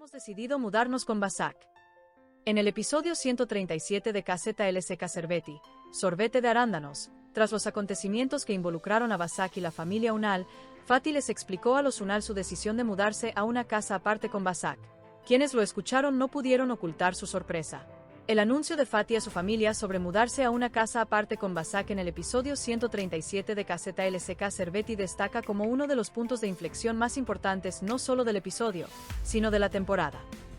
hemos decidido mudarnos con Basak. En el episodio 137 de Caseta LSK Cerveti, Sorbete de Arándanos, tras los acontecimientos que involucraron a Basak y la familia Unal, Fatih les explicó a los Unal su decisión de mudarse a una casa aparte con Basak. Quienes lo escucharon no pudieron ocultar su sorpresa. El anuncio de Fatih a su familia sobre mudarse a una casa aparte con Basak en el episodio 137 de Caseta LSK Cerveti destaca como uno de los puntos de inflexión más importantes no solo del episodio, sino de la temporada.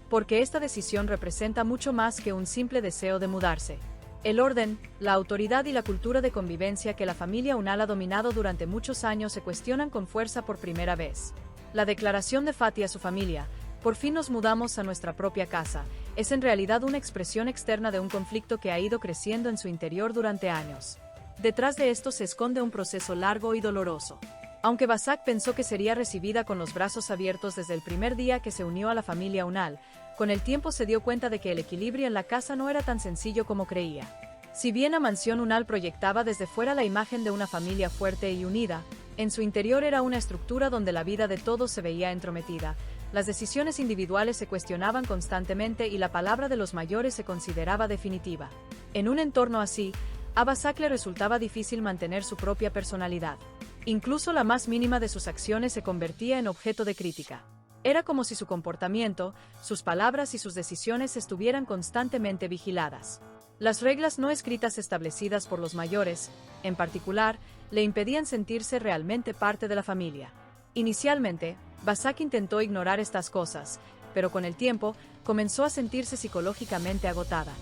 Porque esta decisión representa mucho más que un simple deseo de mudarse. El orden, la autoridad y la cultura de convivencia que la familia Unal ha dominado durante muchos años se cuestionan con fuerza por primera vez. La declaración de Fatih a su familia, "Por fin nos mudamos a nuestra propia casa", es en realidad una expresión externa de un conflicto que ha ido creciendo en su interior durante años. Detrás de esto se esconde un proceso largo y doloroso. Aunque Basak pensó que sería recibida con los brazos abiertos desde el primer día que se unió a la familia Unal, con el tiempo se dio cuenta de que el equilibrio en la casa no era tan sencillo como creía. Si bien la mansión Unal proyectaba desde fuera la imagen de una familia fuerte y unida, en su interior era una estructura donde la vida de todos se veía entrometida. Las decisiones individuales se cuestionaban constantemente y la palabra de los mayores se consideraba definitiva. En un entorno así, a Basak le resultaba difícil mantener su propia personalidad. Incluso la más mínima de sus acciones se convertía en objeto de crítica. Era como si su comportamiento, sus palabras y sus decisiones estuvieran constantemente vigiladas. Las reglas no escritas establecidas por los mayores, en particular, le impedían sentirse realmente parte de la familia. Inicialmente, Basak intentó ignorar estas cosas, pero con el tiempo, comenzó a sentirse psicológicamente agotada.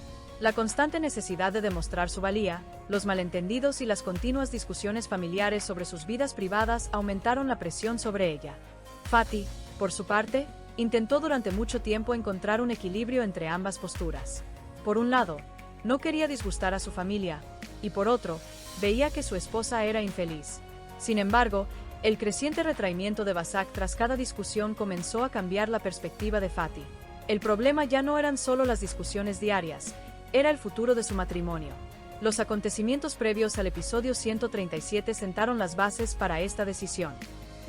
La constante necesidad de demostrar su valía, los malentendidos y las continuas discusiones familiares sobre sus vidas privadas aumentaron la presión sobre ella. Fatih, por su parte, intentó durante mucho tiempo encontrar un equilibrio entre ambas posturas. Por un lado, no quería disgustar a su familia, y por otro, veía que su esposa era infeliz. Sin embargo, el creciente retraimiento de Basak tras cada discusión comenzó a cambiar la perspectiva de Fatih. El problema ya no eran solo las discusiones diarias, era el futuro de su matrimonio. Los acontecimientos previos al episodio 137 sentaron las bases para esta decisión.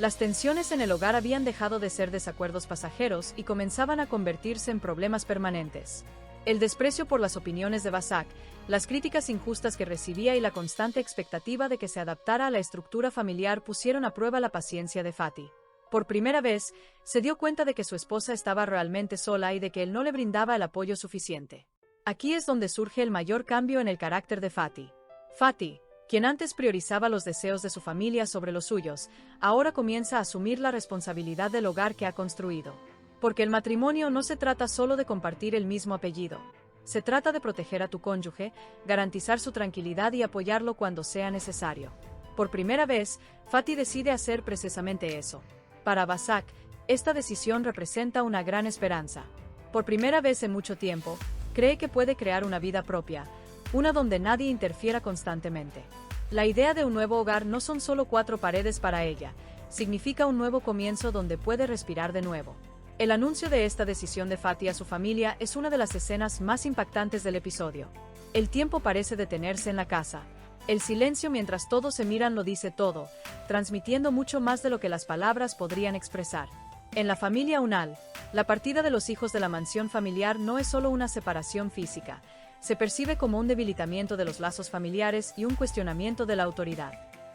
Las tensiones en el hogar habían dejado de ser desacuerdos pasajeros y comenzaban a convertirse en problemas permanentes. El desprecio por las opiniones de Basak, las críticas injustas que recibía y la constante expectativa de que se adaptara a la estructura familiar pusieron a prueba la paciencia de Fatih. Por primera vez, se dio cuenta de que su esposa estaba realmente sola y de que él no le brindaba el apoyo suficiente. Aquí es donde surge el mayor cambio en el carácter de Fatih. Fatih, quien antes priorizaba los deseos de su familia sobre los suyos, ahora comienza a asumir la responsabilidad del hogar que ha construido. Porque el matrimonio no se trata solo de compartir el mismo apellido. Se trata de proteger a tu cónyuge, garantizar su tranquilidad y apoyarlo cuando sea necesario. Por primera vez, Fatih decide hacer precisamente eso. Para Basak, esta decisión representa una gran esperanza. Por primera vez en mucho tiempo, cree que puede crear una vida propia, una donde nadie interfiera constantemente. La idea de un nuevo hogar no son solo 4 paredes para ella, significa un nuevo comienzo donde puede respirar de nuevo. El anuncio de esta decisión de Fatih a su familia es una de las escenas más impactantes del episodio. El tiempo parece detenerse en la casa. El silencio mientras todos se miran lo dice todo, transmitiendo mucho más de lo que las palabras podrían expresar. En la familia Unal, la partida de los hijos de la mansión familiar no es solo una separación física, se percibe como un debilitamiento de los lazos familiares y un cuestionamiento de la autoridad.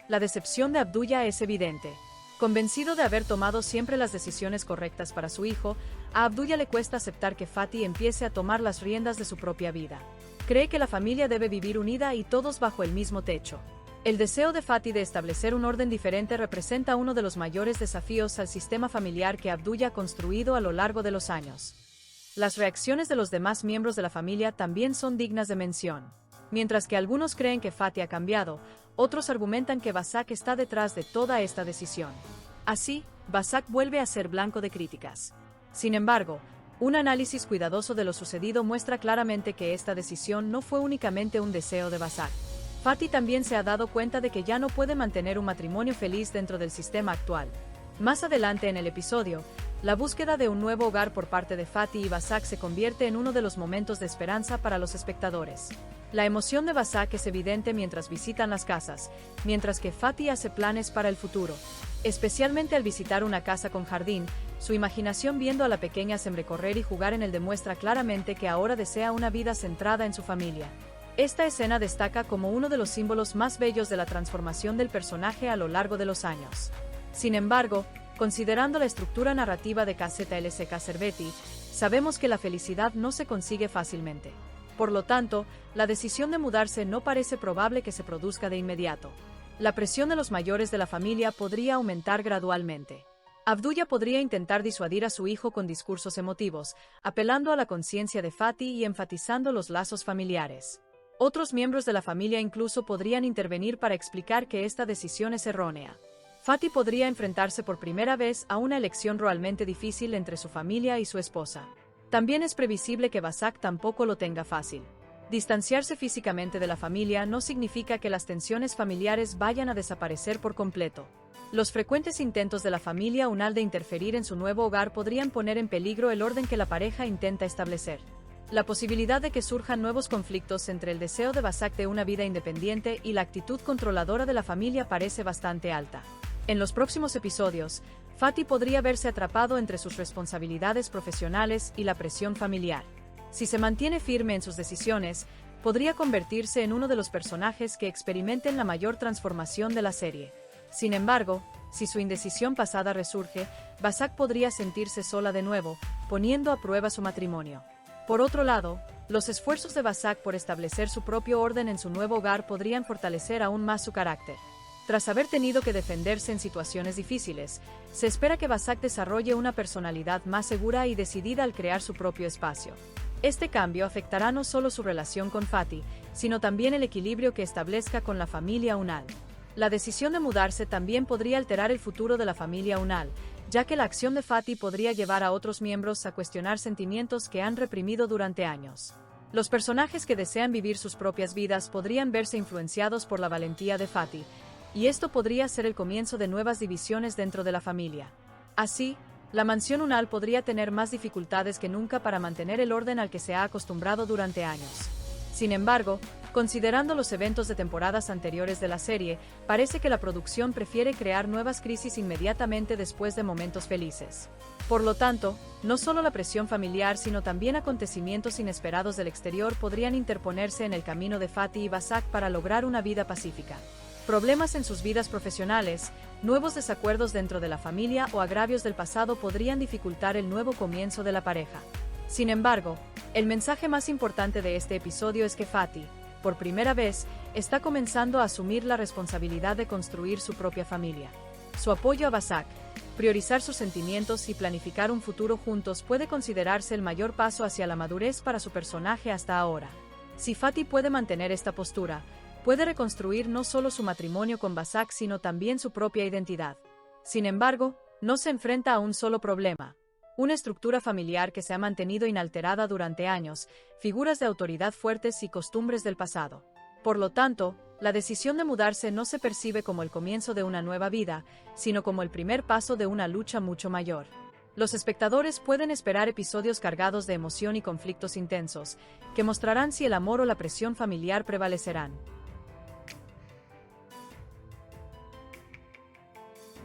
La decepción de Abdullah es evidente. Convencido de haber tomado siempre las decisiones correctas para su hijo, a Abdullah le cuesta aceptar que Fatih empiece a tomar las riendas de su propia vida. Cree que la familia debe vivir unida y todos bajo el mismo techo. El deseo de Fatih de establecer un orden diferente representa uno de los mayores desafíos al sistema familiar que Abdullah ha construido a lo largo de los años. Las reacciones de los demás miembros de la familia también son dignas de mención. Mientras que algunos creen que Fatih ha cambiado, otros argumentan que Basak está detrás de toda esta decisión. Así, Basak vuelve a ser blanco de críticas. Sin embargo, un análisis cuidadoso de lo sucedido muestra claramente que esta decisión no fue únicamente un deseo de Basak. Fatih también se ha dado cuenta de que ya no puede mantener un matrimonio feliz dentro del sistema actual. Más adelante en el episodio, la búsqueda de un nuevo hogar por parte de Fatih y Basak se convierte en uno de los momentos de esperanza para los espectadores. La emoción de Basak es evidente mientras visitan las casas, mientras que Fatih hace planes para el futuro. Especialmente al visitar una casa con jardín, su imaginación viendo a la pequeña Semre correr y jugar en él demuestra claramente que ahora desea una vida centrada en su familia. Esta escena destaca como uno de los símbolos más bellos de la transformación del personaje a lo largo de los años. Sin embargo, considerando la estructura narrativa de Caseta LSK Serveti, sabemos que la felicidad no se consigue fácilmente. Por lo tanto, la decisión de mudarse no parece probable que se produzca de inmediato. La presión de los mayores de la familia podría aumentar gradualmente. Abdullah podría intentar disuadir a su hijo con discursos emotivos, apelando a la conciencia de Fatih y enfatizando los lazos familiares. Otros miembros de la familia incluso podrían intervenir para explicar que esta decisión es errónea. Fatih podría enfrentarse por primera vez a una elección realmente difícil entre su familia y su esposa. También es previsible que Basak tampoco lo tenga fácil. Distanciarse físicamente de la familia no significa que las tensiones familiares vayan a desaparecer por completo. Los frecuentes intentos de la familia Unal de interferir en su nuevo hogar podrían poner en peligro el orden que la pareja intenta establecer. La posibilidad de que surjan nuevos conflictos entre el deseo de Basak de una vida independiente y la actitud controladora de la familia parece bastante alta. En los próximos episodios, Fatih podría verse atrapado entre sus responsabilidades profesionales y la presión familiar. Si se mantiene firme en sus decisiones, podría convertirse en uno de los personajes que experimenten la mayor transformación de la serie. Sin embargo, si su indecisión pasada resurge, Basak podría sentirse sola de nuevo, poniendo a prueba su matrimonio. Por otro lado, los esfuerzos de Basak por establecer su propio orden en su nuevo hogar podrían fortalecer aún más su carácter. Tras haber tenido que defenderse en situaciones difíciles, se espera que Basak desarrolle una personalidad más segura y decidida al crear su propio espacio. Este cambio afectará no solo su relación con Fatih, sino también el equilibrio que establezca con la familia Unal. La decisión de mudarse también podría alterar el futuro de la familia Unal, ya que la acción de Fatih podría llevar a otros miembros a cuestionar sentimientos que han reprimido durante años. Los personajes que desean vivir sus propias vidas podrían verse influenciados por la valentía de Fatih, y esto podría ser el comienzo de nuevas divisiones dentro de la familia. Así, la mansión Unal podría tener más dificultades que nunca para mantener el orden al que se ha acostumbrado durante años. Sin embargo, considerando los eventos de temporadas anteriores de la serie, parece que la producción prefiere crear nuevas crisis inmediatamente después de momentos felices. Por lo tanto, no solo la presión familiar sino también acontecimientos inesperados del exterior podrían interponerse en el camino de Fatih y Basak para lograr una vida pacífica. Problemas en sus vidas profesionales, nuevos desacuerdos dentro de la familia o agravios del pasado podrían dificultar el nuevo comienzo de la pareja. Sin embargo, el mensaje más importante de este episodio es que Fatih, por primera vez, está comenzando a asumir la responsabilidad de construir su propia familia. Su apoyo a Basak, priorizar sus sentimientos y planificar un futuro juntos puede considerarse el mayor paso hacia la madurez para su personaje hasta ahora. Si Fatih puede mantener esta postura, puede reconstruir no solo su matrimonio con Basak sino también su propia identidad. Sin embargo, no se enfrenta a un solo problema. Una estructura familiar que se ha mantenido inalterada durante años, figuras de autoridad fuertes y costumbres del pasado. Por lo tanto, la decisión de mudarse no se percibe como el comienzo de una nueva vida, sino como el primer paso de una lucha mucho mayor. Los espectadores pueden esperar episodios cargados de emoción y conflictos intensos, que mostrarán si el amor o la presión familiar prevalecerán.